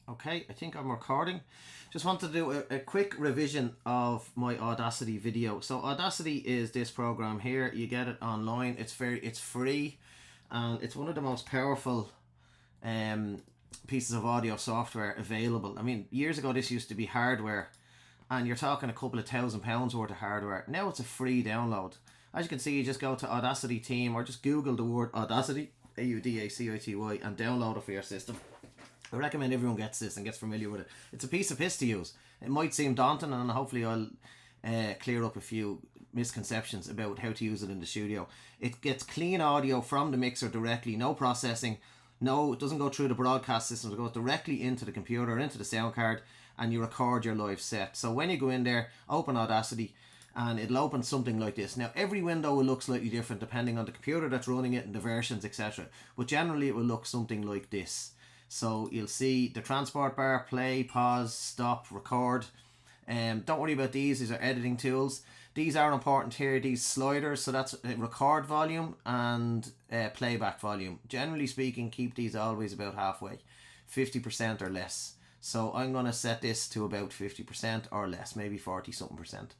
Okay, I think I'm recording. Just want to do a quick revision of my Audacity video. So Audacity is this program here. You get it online. It's free, and it's one of the most powerful pieces of audio software available. I mean, years ago this used to be hardware, and you're talking a couple of £1,000 worth of hardware. Now it's a free download. As you can see, you just go to Audacity Team or just Google the word Audacity, Audacity, and download it for your system. I recommend everyone gets this and gets familiar with it. It's a piece of piss to use. It might seem daunting, and hopefully I'll clear up a few misconceptions about how to use it in the studio. It gets clean audio from the mixer directly, no processing. No, it doesn't go through the broadcast system. It goes directly into the computer, into the sound card, and you record your live set. So when you go in there, open Audacity, and it'll open something like this. Now, every window will look slightly different depending on the computer that's running it and the versions, etc. But generally, it will look something like this. So you'll see the transport bar, play, pause, stop, record. Don't worry about these. These are editing tools. These are important here. These sliders. So that's record volume and playback volume. Generally speaking, keep these always about halfway, 50% or less. So I'm going to set this to about 50% or less, maybe 40 something percent.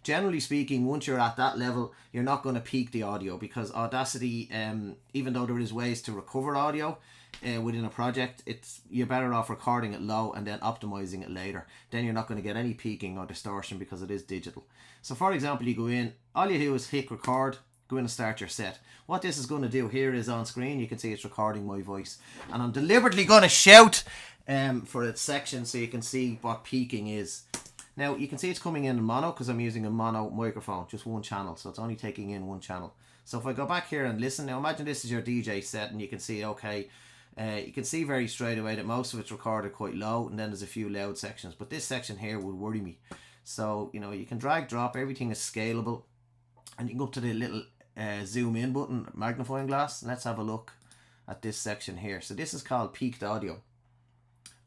Generally speaking, once you're at that level, you're not going to peak the audio, because Audacity, even though there is ways to recover audio within a project, you're better off recording it low and then optimizing it later. Then you're not going to get any peaking or distortion because it is digital. So for example, you go in, all you do is hit record, go in and start your set. What this is going to do here is on screen, you can see it's recording my voice. And I'm deliberately going to shout for its section so you can see what peaking is. Now, you can see it's coming in mono because I'm using a mono microphone, just one channel, so it's only taking in one channel. So if I go back here and listen, now imagine this is your DJ set, and you can see, okay, you can see very straight away that most of it's recorded quite low, and then there's a few loud sections, but this section here would worry me. So, you know, you can drag, drop, everything is scalable, and you can go up to the little zoom in button, magnifying glass, and let's have a look at this section here. So this is called peaked audio,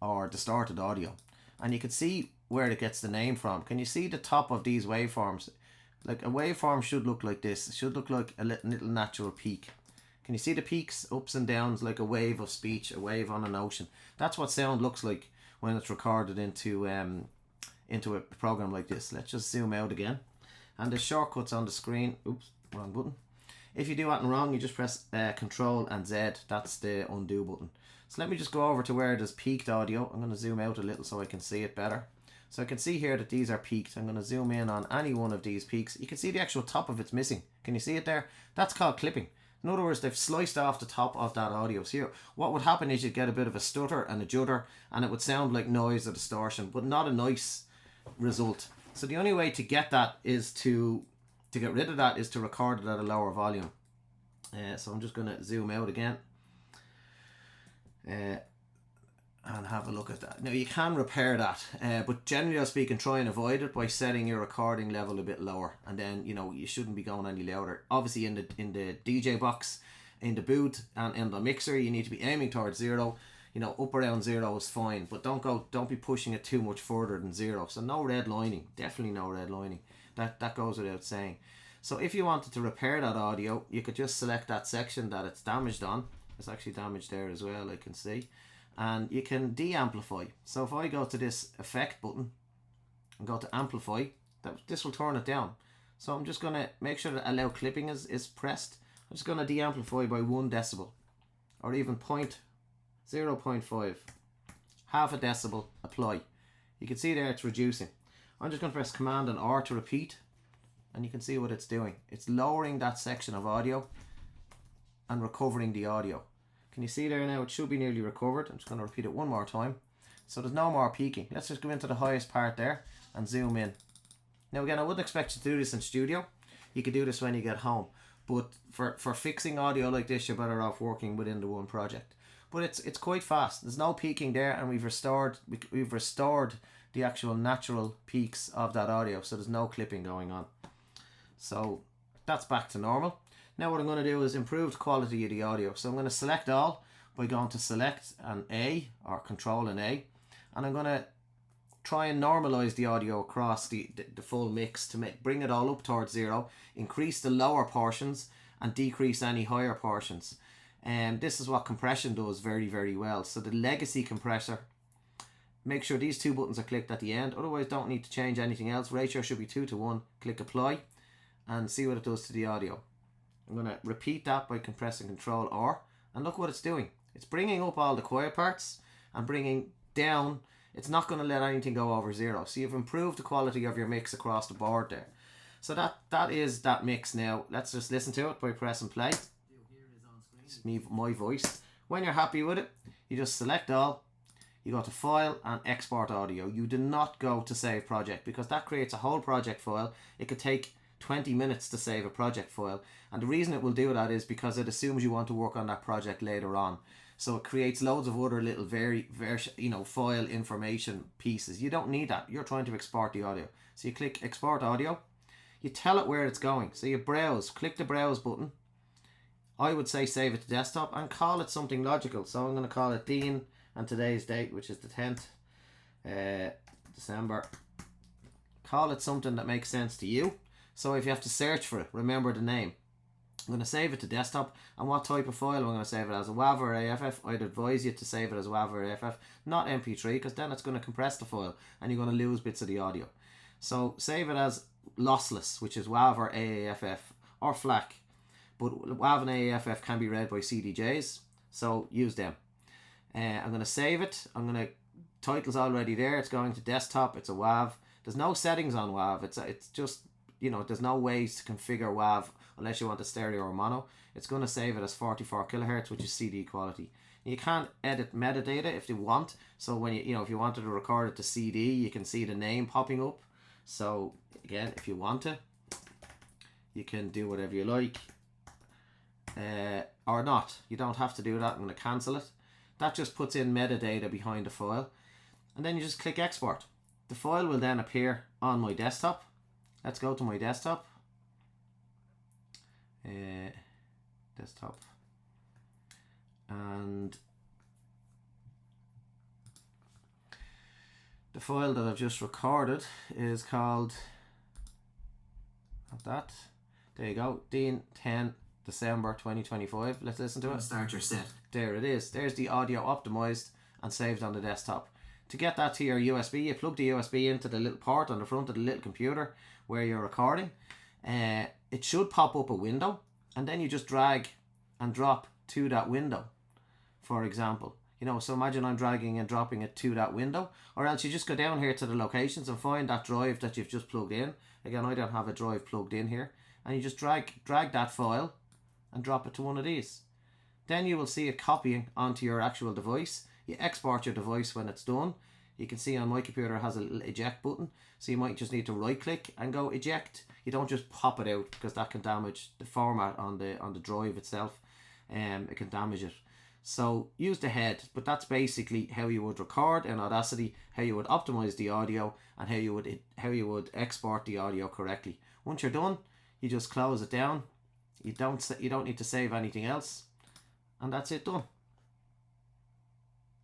or distorted audio, and you can see where it gets the name from. Can you see the top of these waveforms? Like a waveform should look like this. It should look like a little natural peak. Can you see the peaks, ups and downs, like a wave of speech, a wave on an ocean? That's what sound looks like when it's recorded into a program like this. Let's just zoom out again. And the shortcuts on the screen. Oops, wrong button. If you do anything wrong, you just press Control and Z. That's the undo button. So let me just go over to where there's peaked audio. I'm going to zoom out a little so I can see it better. So I can see here that these are peaked. I'm going to zoom in on any one of these peaks. You can see the actual top of it's missing. Can you see it there? That's called clipping. In other words, they've sliced off the top of that audio. So here, what would happen is you'd get a bit of a stutter and a judder, and it would sound like noise or distortion, but not a nice result. So the only way to get that is to get rid of that is to record it at a lower volume. So I'm just going to zoom out again. And have a look at that. Now you can repair that, but generally speaking, try and avoid it by setting your recording level a bit lower, and then you shouldn't be going any louder. Obviously in the DJ box, in the booth, and in the mixer, you need to be aiming towards 0. Up around 0 is fine, but don't be pushing it too much further than 0. So no red lining, definitely no red lining. That goes without saying. So if you wanted to repair that audio, you could just select that section that it's damaged on. It's actually damaged there as well, I can see. And you can de-amplify. So if I go to this effect button and go to amplify, this will turn it down. So I'm just going to make sure that allow clipping is pressed. I'm just going to de-amplify by 1 decibel, or even 0.5, half a decibel, apply. You can see there it's reducing. I'm just going to press Command and R to repeat, and you can see what it's doing. It's lowering that section of audio and recovering the audio. Can you see there now? It should be nearly recovered. I'm just going to repeat it one more time. So there's no more peaking. Let's just go into the highest part there and zoom in. Now again, I wouldn't expect you to do this in studio. You could do this when you get home. But for fixing audio like this, you're better off working within the one project. But it's quite fast. There's no peaking there, and we've restored the actual natural peaks of that audio. So there's no clipping going on. So that's back to normal. Now what I'm going to do is improve the quality of the audio. So I'm going to select all by going to select and A, or Control and A. And I'm going to try and normalize the audio across the full mix to bring it all up towards 0, increase the lower portions and decrease any higher portions. And this is what compression does very, very well. So the legacy compressor make sure these two buttons are clicked at the end. Otherwise, don't need to change anything else. Ratio should be 2:1. Click apply and see what it does to the audio. I'm going to repeat that by compressing Control R, and look what it's doing. It's bringing up all the quiet parts and bringing down. It's not going to let anything go over 0. So you've improved the quality of your mix across the board there. So that is that mix now. Let's just listen to it by pressing play. It's my voice. When you're happy with it, you just select all. You go to File and Export Audio. You do not go to Save Project, because that creates a whole project file. It could take 20 minutes to save a project file, and the reason it will do that is because it assumes you want to work on that project later on. So it creates loads of other little file information pieces. You don't need that. You're trying to export the audio. So you click Export Audio. You tell it where it's going. So you browse. Click the browse button. I would say save it to desktop and call it something logical. So I'm going to call it Dean and today's date, which is the 10th December. Call it something that makes sense to you. So if you have to search for it, remember the name. I'm going to save it to desktop. And what type of file I'm going to save it as? A WAV or AFF? I'd advise you to save it as WAV or AFF, not MP3, because then it's going to compress the file and you're going to lose bits of the audio. So save it as lossless, which is WAV or AAFF or FLAC. But WAV and AAFF can be read by CDJs, so use them. I'm going to save it. Title's already there. It's going to desktop. It's a WAV. There's no settings on WAV. It's just, there's no ways to configure WAV unless you want a stereo or mono. It's going to save it as 44 kilohertz, which is CD quality. You can't edit metadata if you want. So when if you wanted to record it to CD, you can see the name popping up. So again, if you want to, you can do whatever you like. Or not. You don't have to do that. I'm going to cancel it. That just puts in metadata behind the file. And then you just click export. The file will then appear on my desktop. Let's go to my desktop. Desktop. And the file that I've just recorded is called, not that, there you go, Dean 10 December 2025. Let's listen to it. Start your set. There it is. There's the audio optimized and saved on the desktop. To get that to your USB, you plug the USB into the little port on the front of the little computer where you're recording. It should pop up a window, and then you just drag and drop to that window, for example. So imagine I'm dragging and dropping it to that window, or else you just go down here to the locations and find that drive that you've just plugged in. Again, I don't have a drive plugged in here, and you just drag that file and drop it to one of these. Then you will see it copying onto your actual device. You export your device when it's done. You can see on my computer it has a little eject button, so you might just need to right click and go eject. You don't just pop it out, because that can damage the format on the drive itself. It can damage it. So use the head, but that's basically how you would record in Audacity, how you would optimize the audio, and how you would export the audio correctly. Once you're done, you just close it down. You don't need to save anything else, and that's it done.